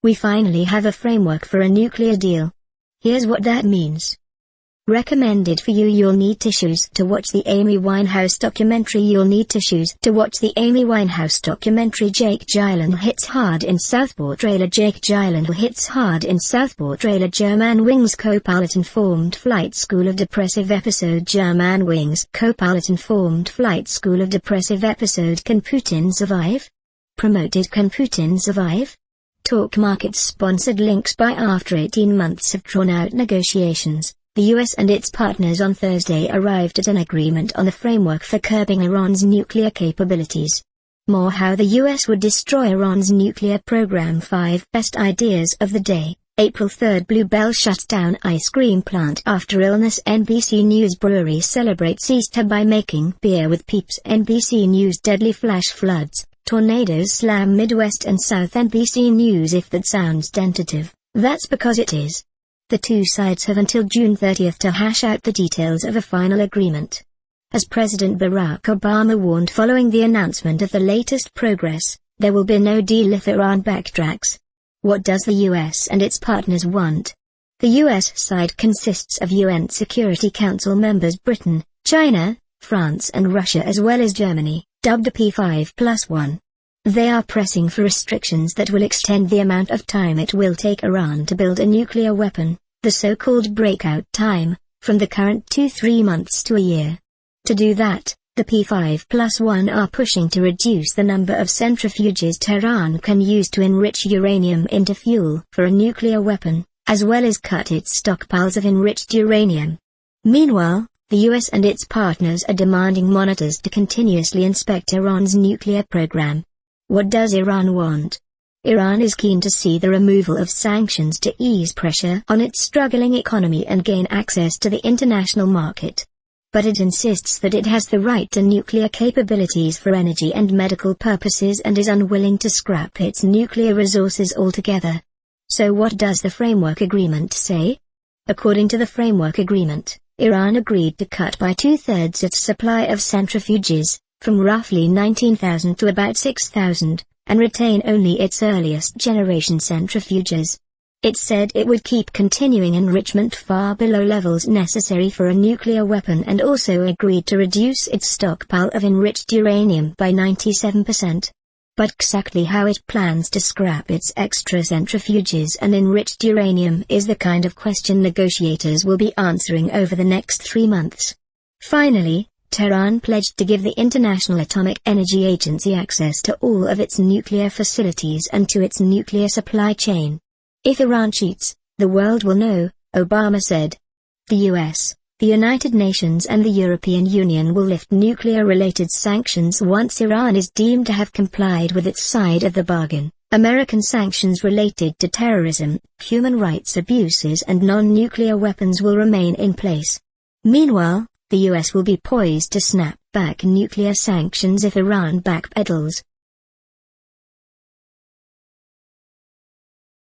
We finally have a framework for a nuclear deal. Here's what that means. Recommended for you. You'll need tissues to watch the Amy Winehouse documentary. You'll need tissues to watch the Amy Winehouse documentary. Jake Gyllenhaal hits hard in Southpaw trailer. Jake Gyllenhaal hits hard in Southpaw trailer. Germanwings co-pilot informed flight school of depressive episode. Germanwings co-pilot informed flight school of depressive episode. Can Putin survive? Promoted. Can Putin survive? Talk Markets sponsored links by. After 18 months of drawn-out negotiations, the US and its partners on Thursday arrived at an agreement on the framework for curbing Iran's nuclear capabilities. More how the US would destroy Iran's nuclear program. 5 best ideas of the day. April 3, Bluebell shuts down ice cream plant after illness. NBC News brewery celebrates Easter by making beer with Peeps. NBC News deadly flash floods, tornadoes slam Midwest and South. NBC News if that sounds tentative, that's because it is. The two sides have until June 30 to hash out the details of a final agreement. As President Barack Obama warned following the announcement of the latest progress, there will be no deal if Iran backtracks. What does the US and its partners want? The US side consists of UN Security Council members Britain, China, France and Russia as well as Germany, dubbed a P5+1. They are pressing for restrictions that will extend the amount of time it will take Iran to build a nuclear weapon, the so-called breakout time, from the current 2-3 months to a year. To do that, the P5+1 are pushing to reduce the number of centrifuges Tehran can use to enrich uranium into fuel for a nuclear weapon, as well as cut its stockpiles of enriched uranium. Meanwhile, the US and its partners are demanding monitors to continuously inspect Iran's nuclear program. What does Iran want? Iran is keen to see the removal of sanctions to ease pressure on its struggling economy and gain access to the international market. But it insists that it has the right to nuclear capabilities for energy and medical purposes and is unwilling to scrap its nuclear resources altogether. So what does the framework agreement say? According to the framework agreement, Iran agreed to cut by 2/3 its supply of centrifuges, from roughly 19,000 to about 6,000, and retain only its earliest generation centrifuges. It said it would keep continuing enrichment far below levels necessary for a nuclear weapon and also agreed to reduce its stockpile of enriched uranium by 97%. But exactly how it plans to scrap its extra centrifuges and enriched uranium is the kind of question negotiators will be answering over the next 3 months. Finally, Tehran pledged to give the International Atomic Energy Agency access to all of its nuclear facilities and to its nuclear supply chain. If Iran cheats, the world will know, Obama said. The US, the United Nations and the European Union will lift nuclear-related sanctions once Iran is deemed to have complied with its side of the bargain. American sanctions related to terrorism, human rights abuses and non-nuclear weapons will remain in place. Meanwhile, the US will be poised to snap back nuclear sanctions if Iran backpedals.